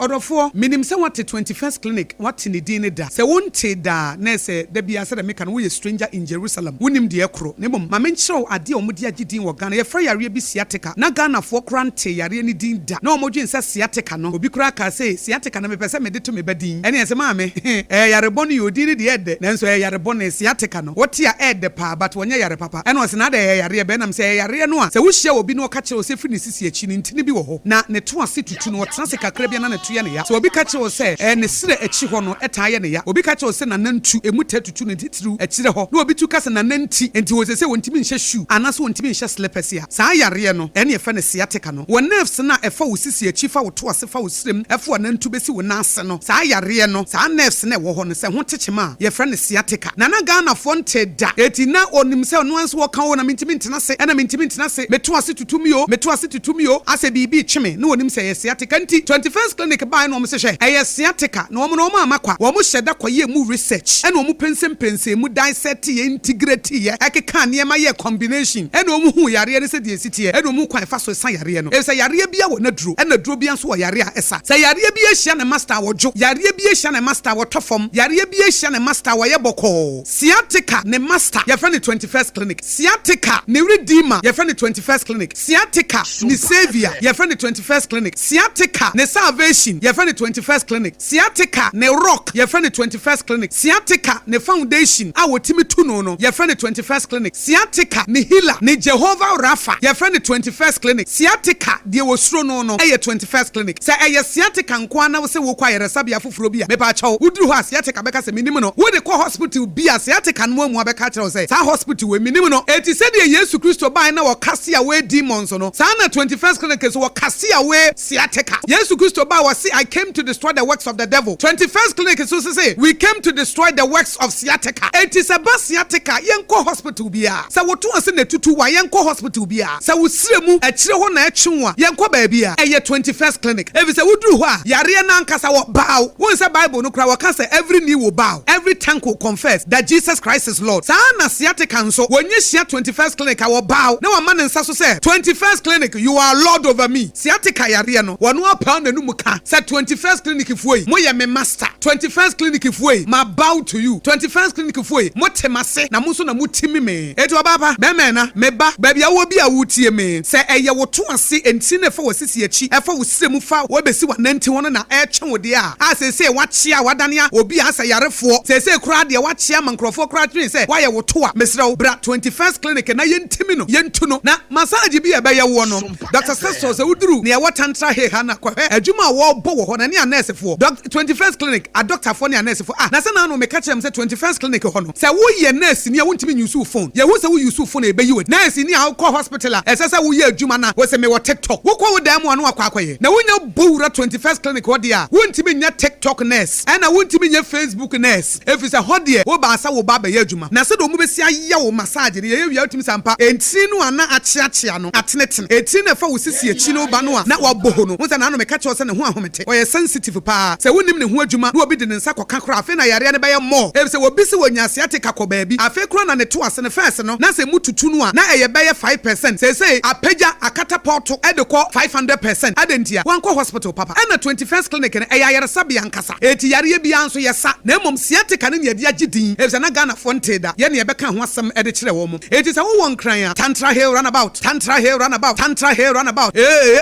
odofo minim se what 21st clinic what ni din da se wonte da na se da bia se da meka no we stranger in Jerusalem wonim de ekro ne mom ma menkyerɛw ade omudi agidin wɔ Ghana ye fra yare bi sciatica na Ghana fo krante yare ni din da na omodwen se sciatica no obi kura ka se sciatica na mepɛ se me de to me badin ɛne se ma me yare bɔno yo din de ede nanso yare bɔno sciatica no wotia ede pa but wonye yare papa ɛne ɔse na da yare be nam se yare no a se wo hia obi no ka kyerɛ se firi ne sisi achi ni ntini bi wɔ hɔ na ne to ase tutu no wɔtena se kakra bia na ne to ye ne ya so obi ka kyerɛ se ne sire achi hɔ no ɛtaa ye ne ya obi ka kyerɛ se na nantu emu tutu ne titiru akyire hɔ na obi tu ka se na nanti enti wo se wontimi nhye shoe anaso wontimi nhye slippers ya saa yare no ɛne ɛfa ne sciatica no wo nerves na ɛfa wo sisi achi fa wo to ase fa wo sirem ɛfa wo nantu besi wo nase no saa yare no saa nerves na ɛwɔ hɔ no se ho tekyema yɛfra ne sciatica na Ghana fo nte da eti na onim se no anso wɔka wo na mentimi ntena se ɛna mentimi ntena se meto ase tutumi o ase bibi tweme na onim se yɛ sciatica nti 21st clinic by no se hwɛ ɛyɛ sciatica na ɔmo amakwa wɔmo hyɛda kɔyɛ mu research ɛna ɔmo pense mu dissect yɛ integrate yɛ ɛkeka nneɛma yɛ combination ɛna ɔmo hu yare ne se de esitie ɛna ɔmo kwan fa so sa yare no ɛsɛ yare bia wɔ na duro ɛna duro bia nso wɔ yare a ɛsa sɛ yare bia hyia ne master wɔdwo yare bia hyia ne master wɔtɔfom yare bia hyia ne master wɔyɛ bɔkɔ sciatica ne master yɛfrɛ ne 21st clinic sciatica ne redeemer yɛfrɛ ne 21st clinic sciatica ne savior yɛfrɛ ne 21st clinic sciatica ne salvation yɛfrɛ ne 21st clinic sciatica ne rock yɛfrɛ ne 21st clinic sciatica ne foundation a wɔtimi tu no yɛfrɛ ne 21st clinic sciatica ne healer ne Jehovah Rapha yɛfrɛ ne 21st clinic sciatica deɛ wɔsuro no ɛyɛ 21st clinic sɛ ɛyɛ sciatica nko ana wo sɛ wo kwa yɛresabea foforo bi a mepa kyɛw woduru hɔ a sciatica bɛka sɛ minim no wo de kɔ hospital bi a sciatica no amu abɛka kyerɛw sɛ saa hospital we minim no eti sɛ deɛ Yesu Kristo bai na wɔkase a we demons no saa na 21st clinic so wɔkase a we sciatica Yesu Kristo bai wɔ se I came to destroy the works of the devil 21st clinic so say we came to destroy the works of sciatica eti sɛ ba sciatica yɛnkɔ hospital bi a sɛ woto ase na tutu wa yɛnkɔ hospital bi a sɛ wo sire mu akyire hɔ na ɛtwe a yɛnkɔ baabi a ɛyɛ 21st clinic ebi sɛ woduru hɔ a yare na ankasa wɔ bow won sɛ Bible no kra wɔka sɛ every knee will bow every tongue will confess that Jesus Christ is Lord saa na sciatica nso wɔnyɛ hyia 21st clinic a wɔ bow na wɔma ne nsa so sɛ 21st clinic you are Lord over me sciatica yare no wɔno apaa n'anum ka sɛ 21st clinic fuoi moyɛ me master 21st clinic fuoi ma bow to you 21st clinic fuoi mo temase na mo so na mo timi me eto baba bɛmɛ na meba baabi a wo bi a wotie me sɛ ɛyɛ wo to ase enti na fa wo sisi achi ɛfa wo sire mu fa wo besi wa nanti hono na ɛtwe wo de a sɛ wakyea wadane a obi a sɛ yarefoɔ sɛ kura de wakyea mankrofo kura twin sɛ wayɛ wo to a mesrɛ wo bra 21st clinic na yɛntimi no yɛntu no na massage bi ɛbɛyɛ wo no Dr. Sesto sɛ wuduru ne ɛwɔ tantra he ha na kɔhwɛ adwuma a wɔbɔ wɔ hɔ na ne a nursefoɔ 21st clinic a doctorfoɔ ne a nursefoɔ na sɛ na no meka kyerɛm sɛ 21st clinic hɔ no sɛ woyɛ nurse ni a wontimi use phone yɛhu sɛ wo use phone ɛbɛyi wo nurse ni a wokɔ hospital a ɛsɛ sɛ woyɛ adwuma na wo sɛ me wɔ TikTok wokɔ wo dan mu ano akɔakɔyɛ na wonya bowura 21st clinic hɔ de a wontimi nya TikTok nurse ɛna wontimi nya Facebook nurse efi sɛ hɔ de wo ba asa wo ba bɛyɛ adwuma na sɛ do mu bɛsi ayɛ wo massage ne yɛyɛ wia wotimi sampa enti no ana akyeakyea no atenetene enti na fa wo sisi akyi no ba no a na wabɔ ho no wo sɛ na no meka kyerɛ sɛ ne ho ahomete ɔyɛ sensitive pa sɛ wonim ne ho adwuma na obi de ne nsa kɔka kora afi na yare ne bɛyɛ mmɔ efi sɛ obi se wonya sciatica kɔ baabi afi kora na ne to ase ne first no na sɛ mututu no a na ɛyɛ bɛyɛ 5% sɛ apagya akatapɔto ɛde kɔ 500% adentia wankɔ hospital papa ɛna 21st clinic ne ɛyɛ ayaresabea nkasa eti yare bia nso yɛsa na mmom sciatica ne yɛde agye din efi sɛ na Ghana fo nte da yɛ ne yɛbɛka ho asɛm ɛde kyerɛ wɔ mo eti sɛ wo wɔ nkran a tantra hill runabout tantra hill runabout tantra hill runabout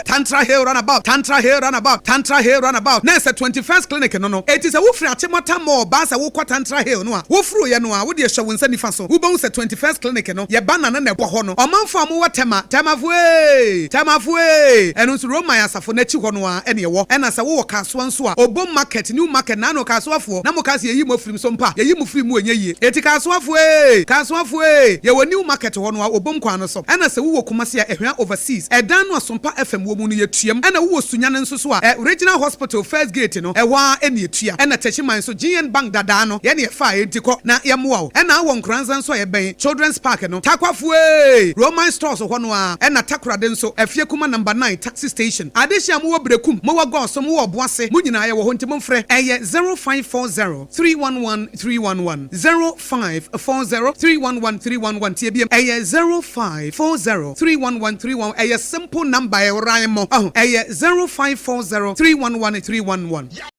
tantra hill runabout tantra hill runabout tantra hill runabout na sɛ 21st clinic no eti sɛ wo firi achemota mall ba sɛ wo kɔ tantra hill no a wo furu yɛ no a wo de hyɛ wo nsa nifa so wo bɔn sɛ 21st clinic no yɛ ba na na ɛbɔ hɔ no ɔmanfo mo wɔ temafoe ɛno nso Roman asafo na chi hɔ no a ɛne ɛwɔ ɛna sɛ wo wɔ kasuwa nso a obom market new market na no kasuwafo na mo kasi yeyi mo firim SOMPA yeyi mo firim enye yie eti kasuwafoe yɛ wɔ new market hɔ no a obom kwan no so ɛna sɛ wo wɔ Kumasi a ɛhwɛ overseas ɛdan no SOMPA FM wɔ mu no yɛtuam ɛna wo wɔ Sunya no nso so a regional hospital first gate no ɛwɔ ɛne yɛtua ɛna Techiman so GN bank dada no yɛ ne yɛfa enti kɔ na yɛmoa wo ɛna wɔ Nkranza nso a yɛbɛn children's park no takwafoe Roman stores hɔ no a ɛna Takorade nso afie kuma number 9 taxi station adehia mo wɔ Brekum mo wɔ Goso mo wɔ Boase mo nyina yɛ wɔ hɔ ntimo mfrɛ ɛyɛ 0540 311 311 0540 311 311 tie biem ɛyɛ 0540 311 311 ɛyɛ simple number ɛwran mo ɛyɛ 0540 311 311